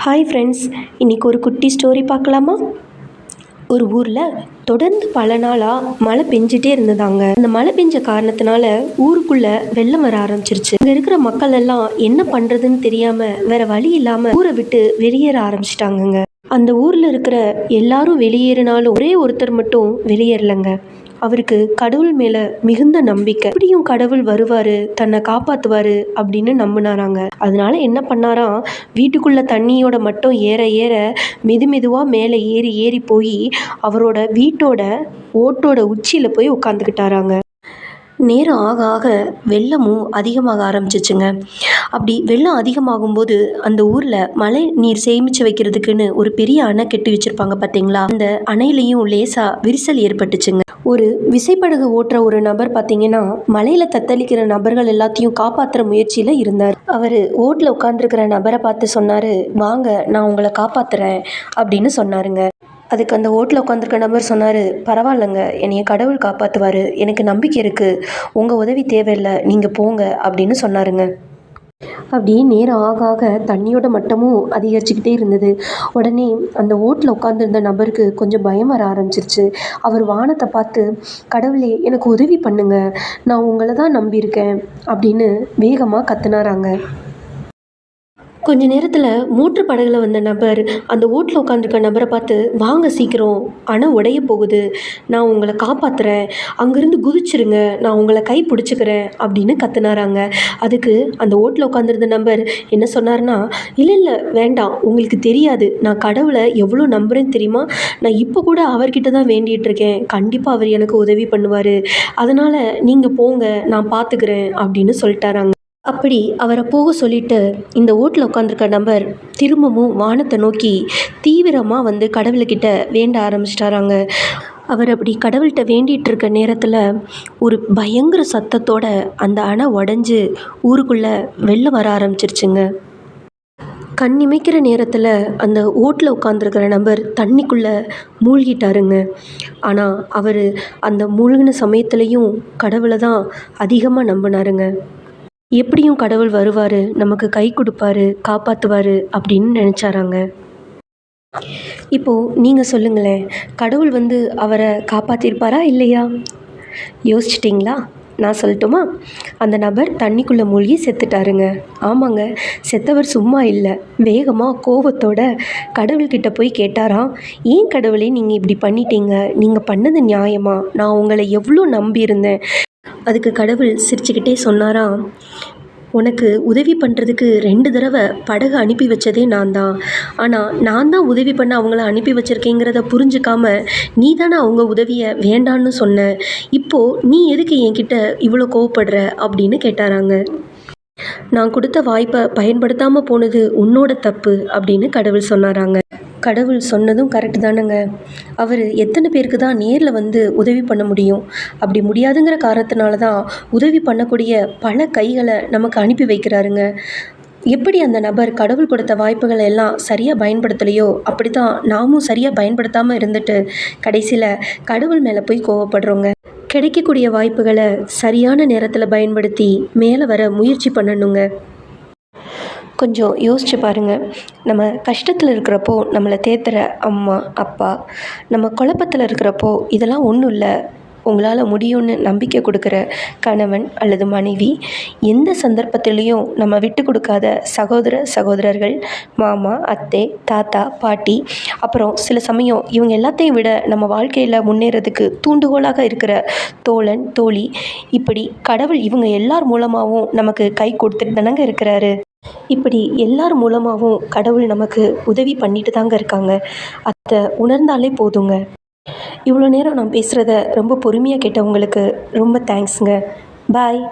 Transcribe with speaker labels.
Speaker 1: Hi friends, இன்றைக்கி ஒரு குட்டி ஸ்டோரி பார்க்கலாமா? ஒரு ஊரில் தொடர்ந்து பல நாளாக மழை பெஞ்சிட்டே இருந்ததாங்க. அந்த மழை பெஞ்ச காரணத்தினால ஊருக்குள்ளே வெள்ளம் வர ஆரம்பிச்சிருச்சு. இங்கே இருக்கிற மக்கள் எல்லாம் என்ன பண்ணுறதுன்னு தெரியாமல் வேற வழி இல்லாமல் ஊரை விட்டு வெளியேற ஆரம்பிச்சிட்டாங்கங்க. அந்த ஊரில் இருக்கிற எல்லாரும் வெளியேறினாலும் ஒரே ஒருத்தர் மட்டும் வெளியேறலைங்க. அவருக்கு கடவுள் மேலே மிகுந்த நம்பிக்கை. எப்படியும் கடவுள் வருவார், தன்னை காப்பாற்றுவார் அப்படின்னு நம்பினாராங்க. அதனால என்ன பண்ணாராம், வீட்டுக்குள்ளே தண்ணியோட மட்டும் ஏற ஏற மெதுவாக மேலே ஏறி ஏறி போய் அவரோட வீட்டோட ஓட்டோட உச்சியில் போய் உட்காந்துக்கிட்டாராங்க. நேரம் ஆக ஆக வெள்ளமும் அதிகமாக ஆரம்பிச்சிச்சுங்க. அப்படி வெள்ளம் அதிகமாகும்போது அந்த ஊரில் மழை நீர் சேமித்து வைக்கிறதுக்குன்னு ஒரு பெரிய அணை கட்டி வச்சுருப்பாங்க பார்த்தீங்களா, அந்த அணையிலையும் லேசாக விரிசல் ஏற்பட்டுச்சுங்க. ஒரு விசைப்படகு ஓட்டுற ஒரு நபர் பார்த்தீங்கன்னா மலையில் தத்தளிக்கிற நபர்கள் எல்லாத்தையும் காப்பாற்றுற முயற்சியில் இருந்தார். அவர் ஓட்டில் உட்காந்துருக்கிற நபரை பார்த்து சொன்னார், வாங்க நான் உங்களை காப்பாற்றுறேன் அப்படின்னு சொன்னாருங்க. அதுக்கு அந்த ஓட்டில் உட்காந்துருக்க நபர் சொன்னார், பரவாயில்லைங்க, என்னைய கடவுள் காப்பாற்றுவார், எனக்கு நம்பிக்கை இருக்குது, உங்கள் உதவி தேவையில்லை, நீங்கள் போங்க அப்படின்னு சொன்னாருங்க. அப்படி நேரம் ஆக ஆக தண்ணியோட மட்டமும் அதிகரிச்சுக்கிட்டே இருந்தது. உடனே அந்த ஓட்டில் உட்காந்துருந்த நபருக்கு கொஞ்சம் பயம் வர ஆரம்பிச்சிருச்சு. அவர் வானத்தை பார்த்து, கடவுளே எனக்கு உதவி பண்ணுங்க, நான் உங்களை தான் நம்பியிருக்கேன் அப்படின்னு வேகமாக கத்துனாராங்க. கொஞ்ச நேரத்தில் மூன்று படகுல வந்த நபர் அந்த ஓட்டில் உட்காந்துருக்க நபரை பார்த்து, வாங்க சீக்கிரம், அணை உடைய போகுது, நான் உங்களை காப்பாற்றுறேன், அங்கேருந்து குதிச்சிருங்க, நான் உங்களை கை பிடிச்சிக்கிறேன் அப்படின்னு கத்துனாராங்க. அதுக்கு அந்த ஓட்டில் உட்காந்துருந்த நபர் என்ன சொன்னார்னா, இல்லை இல்லை வேண்டாம், உங்களுக்கு தெரியாது, நான் கடவுளை எவ்வளோ நம்புறேன்னு தெரியுமா, நான் இப்போ கூட அவர்கிட்ட தான் வேண்டிகிட்டு இருக்கேன், கண்டிப்பாக அவர் எனக்கு உதவி பண்ணுவார், அதனால் நீங்கள் போங்க, நான் பார்த்துக்கிறேன் அப்படின்னு சொல்லிட்டாராங்க. அப்படி அவரை போக சொல்லிட்டு இந்த ஓட்டில் உட்காந்துருக்க நபர் திரும்பவும் வானத்தை நோக்கி தீவிரமாக வந்து கடவுள்கிட்ட வேண்ட ஆரம்பிச்சிட்டாராங்க. அவர் அப்படி கடவுள்கிட்ட வேண்டிகிட்டு இருக்க நேரத்தில் ஒரு பயங்கர சத்தத்தோட அந்த அணை உடஞ்சி ஊருக்குள்ளே வெள்ளம் வர ஆரம்பிச்சிருச்சுங்க. கண் இமைக்கிற நேரத்தில் அந்த ஓட்டில் உட்காந்துருக்கிற நபர் தண்ணிக்குள்ளே மூழ்கிட்டாருங்க. ஆனால் அவர் அந்த மூழ்கின சமயத்துலேயும் கடவுளை தான் அதிகமாக நம்பினாருங்க. எப்படியும் கடவுள் வருவார், நமக்கு கை கொடுப்பாரு, காப்பாற்றுவார் அப்படின்னு நினச்சாராங்க. இப்போது நீங்கள் சொல்லுங்களேன், கடவுள் வந்து அவரை காப்பாற்றிருப்பாரா இல்லையா? யோசிச்சிட்டிங்களா? நான் சொல்லட்டுமா? அந்த நபர் தண்ணிக்குள்ளே மூழ்கி செத்துட்டாருங்க. ஆமாங்க, செத்தவர் சும்மா இல்லை, வேகமாக கோபத்தோட கடவுள்கிட்ட போய் கேட்டாராம், ஏன் கடவுளே நீங்கள் இப்படி பண்ணிட்டீங்க, நீங்கள் பண்ணது நியாயமா, நான் உங்களை எவ்வளோ நம்பியிருந்தேன். அதுக்கு கடவுள் சிரிச்சுக்கிட்டே சொன்னாராம், உனக்கு உதவி பண்ணுறதுக்கு 2 தடவை படகு அனுப்பி வச்சதே நான் தான், ஆனால் நான் தான் உதவி பண்ண அவங்கள அனுப்பி வச்சிருக்கேங்கிறத புரிஞ்சுக்காம நீ தானே அவங்க உதவியை வேண்டான்னு சொன்ன, இப்போது நீ எதுக்கு என்கிட்ட இவ்வளோ கோவப்படுற அப்படின்னு கேட்டாராங்க. நான் கொடுத்த வாய்ப்பை பயன்படுத்தாமல் போனது உன்னோட தப்பு அப்படின்னு கடவுள் சொன்னாராங்க. கடவுள் சொன்னதும் கரெக்டு தானேங்க. அவர் எத்தனை பேருக்கு தான் நேரில் வந்து உதவி பண்ண முடியும்? அப்படி முடியாதுங்கிற காரணத்தினால தான் உதவி பண்ணக்கூடிய பல கைகளை நமக்கு அனுப்பி வைக்கிறாருங்க. எப்படி அந்த நபர் கடவுள் கொடுத்த வாய்ப்புகளை எல்லாம் சரியாக பயன்படுத்தலையோ, அப்படி தான் நாமும் சரியாக பயன்படுத்தாமல் இருந்துட்டு கடைசியில் கடவுள் மேலே போய் கோவப்படுறோங்க. கிடைக்கக்கூடிய வாய்ப்புகளை சரியான நேரத்தில் பயன்படுத்தி மேலே வர முயற்சி பண்ணணுங்க. கொஞ்சம் யோசிச்சு பாருங்கள், நம்ம கஷ்டத்தில் இருக்கிறப்போ நம்மளை தேத்துற அம்மா அப்பா, நம்ம குழப்பத்தில் இருக்கிறப்போ இதெல்லாம் ஒன்றும் இல்லை, உங்களால் முடியும்னு நம்பிக்கை கொடுக்குற கணவன் அல்லது மனைவி, எந்த சந்தர்ப்பத்திலையும் நம்ம விட்டு கொடுக்காத சகோதரர்கள், மாமா அத்தை தாத்தா பாட்டி, அப்புறம் சில சமயம் இவங்க எல்லாத்தையும் விட நம்ம வாழ்க்கையில் முன்னேறதுக்கு தூண்டுகோலாக இருக்கிற தோழன் தோழி, இப்படி கடவுள் இவங்க எல்லார் மூலமாகவும் நமக்கு கை கொடுத்துட்டு தானங்க இருக்கிறாரு. இப்படி எல்லார் மூலமாகவும் கடவுள் நமக்கு உதவி பண்ணிட்டு தாங்க இருக்காங்க. அதை உணர்ந்தாலே போதுங்க. இவ்வளோ நேரம் நான் பேசுகிறத ரொம்ப பொறுமையாக கேட்டவங்களுக்கு ரொம்ப தேங்க்ஸுங்க. பாய்.